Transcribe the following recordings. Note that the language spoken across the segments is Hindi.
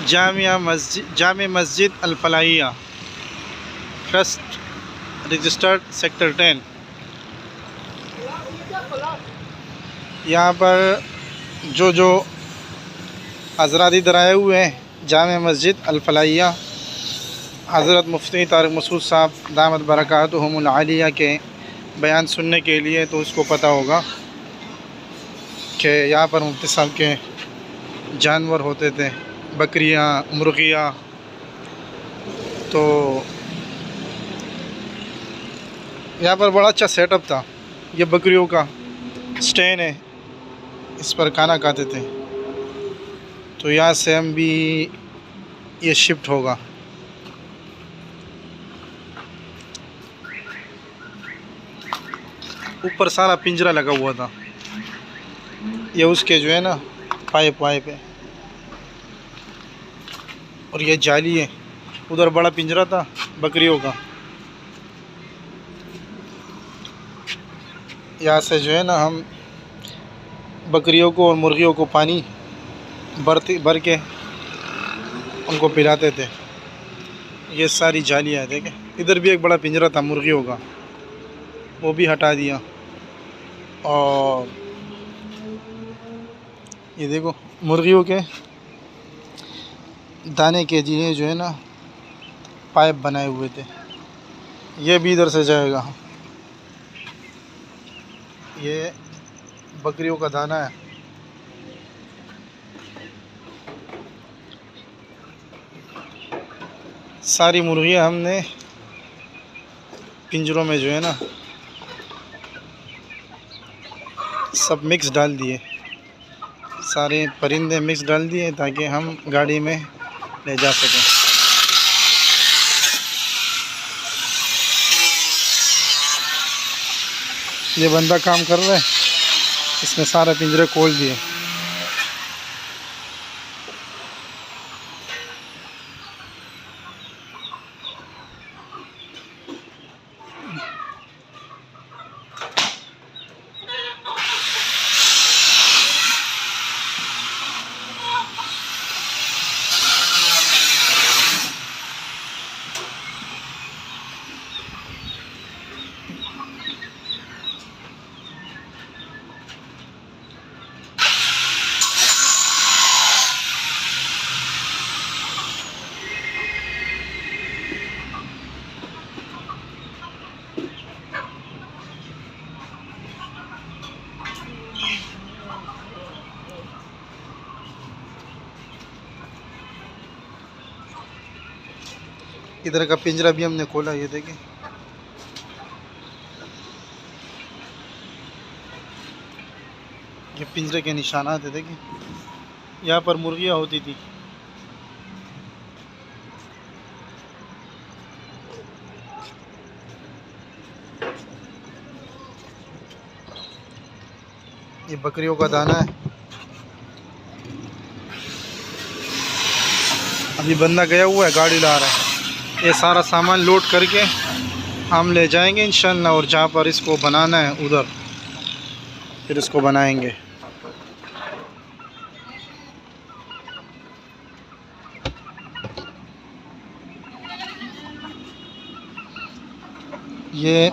Jamia Masjid अल-फलाहिया trust registered sector 10। यहाँ पर जो हज़रात इधर आए हुए हैं जामिया मस्जिद अल-फलाहिया, हज़रत मुफ्ती तारिक मसूद साहब दामत बरकातुहुमुल आलिया के बयान सुनने के लिए, तो उसको पता होगा कि यहाँ पर मुफ्ती साहब के जानवर होते थे, बकरियाँ, मुर्गियाँ। तो यहाँ पर बड़ा अच्छा सेटअप था। ये बकरियों का स्टैंड है, इस पर खाना खाते थे। तो यहाँ से हम भी ये शिफ्ट होगा। ऊपर सारा पिंजरा लगा हुआ था, ये उसके जो है ना पाइप है, और ये जाली है। उधर बड़ा पिंजरा था बकरियों का। यहाँ से जो है ना हम बकरियों को और मुर्गियों को पानी भर के उनको पिलाते थे। ये सारी जालियाँ हैं, देखें। इधर भी एक बड़ा पिंजरा था मुर्गियों का, वो भी हटा दिया। और ये देखो मुर्गियों के दाने के लिए जो है ना पाइप बनाए हुए थे। ये भी इधर से जाएगा। ये बकरियों का दाना है। सारी मुर्गियाँ हमने पिंजरों में जो है ना सब मिक्स डाल दिए, सारे परिंदे मिक्स डाल दिए ताकि हम गाड़ी में ले जा सकें। ये बंदा काम कर रहा है, इसने सारे पिंजरे खोल दिए। इधर का पिंजरा भी हमने खोला, ये देखिए। ये पिंजरे के निशानात है, देखिए। यहाँ पर मुर्गियाँ होती थी। ये बकरियों का दाना है। अभी बंदा गया हुआ है, गाड़ी ला रहा है। ये सारा सामान लोड करके हम ले जाएंगे इंशाअल्लाह, और जहाँ पर इसको बनाना है उधर फिर इसको बनाएंगे। ये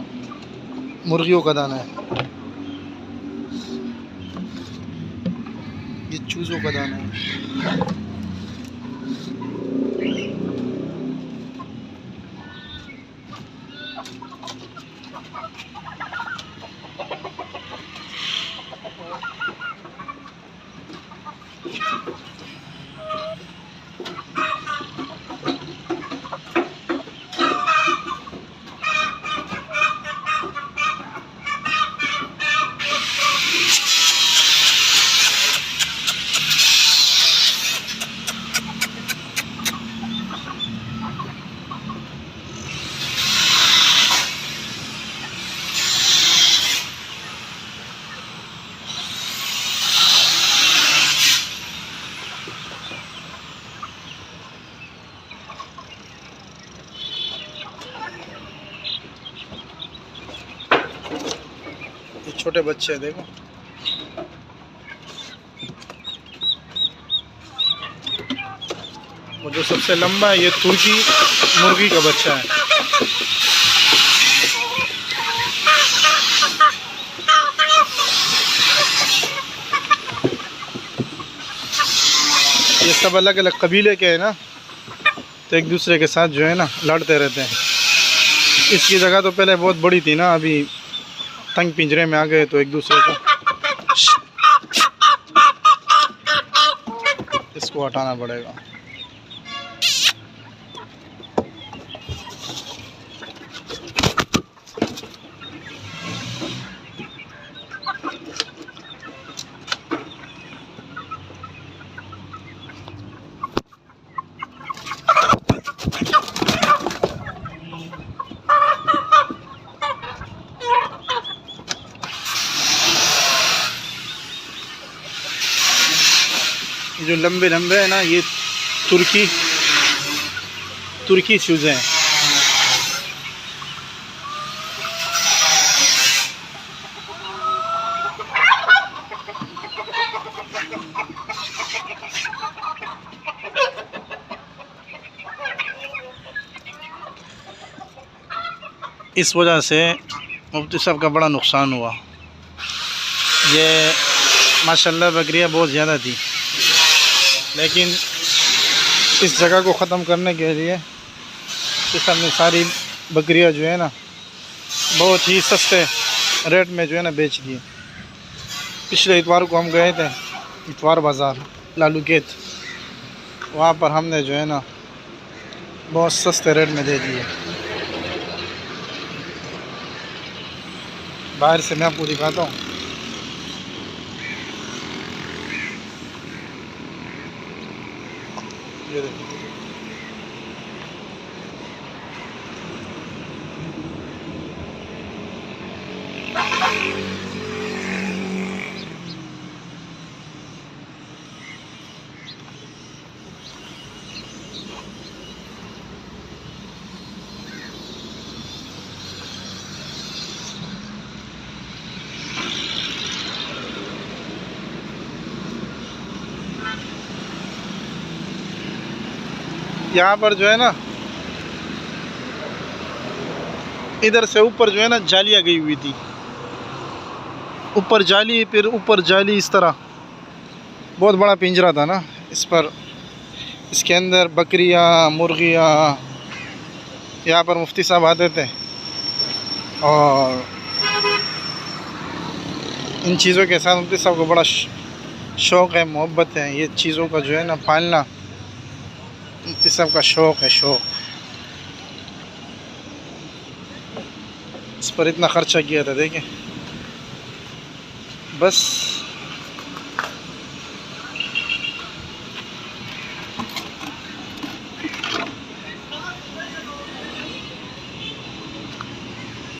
मुर्गियों का दाना है, ये चूज़ों का दाना है। ये छोटे बच्चे हैं, देखो। वो जो सबसे लंबा है ये तुर्की मुर्गी का बच्चा है। ये सब अलग अलग कबीले के हैं ना, तो एक दूसरे के साथ जो है ना लड़ते रहते हैं। इसकी जगह तो पहले बहुत बड़ी थी ना, अभी तंग पिंजरे में आ गए तो एक दूसरे को इसको हटाना पड़ेगा। जो लंबे लंबे है ना, ये तुर्की चूज़े हैं। इस वजह से मुफ्ती साहब का बड़ा नुकसान हुआ। ये माशाल्लाह बकरियाँ बहुत ज़्यादा थी, लेकिन इस जगह को ख़त्म करने के लिए इस हमने सारी बकरियां जो है ना बहुत ही सस्ते रेट में जो है ना बेच दिए। पिछले इतवार को हम गए थे इतवार बाज़ार लालूकेत, वहाँ पर हमने जो है ना बहुत सस्ते रेट में दे दिए। बाहर से मैं आपको दिखाता हूँ। ये देखिए, यहाँ पर जो है ना इधर से ऊपर जो है ना जालियाँ गई हुई थी, ऊपर जाली फिर ऊपर जाली, इस तरह बहुत बड़ा पिंजरा था ना इस पर। इसके अंदर बकरियाँ मुर्गियाँ, यहाँ पर मुफ्ती साहब आते थे और इन चीज़ों के साथ मुफ्ती साहब को बड़ा शौक़ है, मोहब्बत है। ये चीज़ों का जो है ना पालना मुफ्ती साहब का शौक़ है, शौक़। इस पर इतना ख़र्चा किया था, देखें बस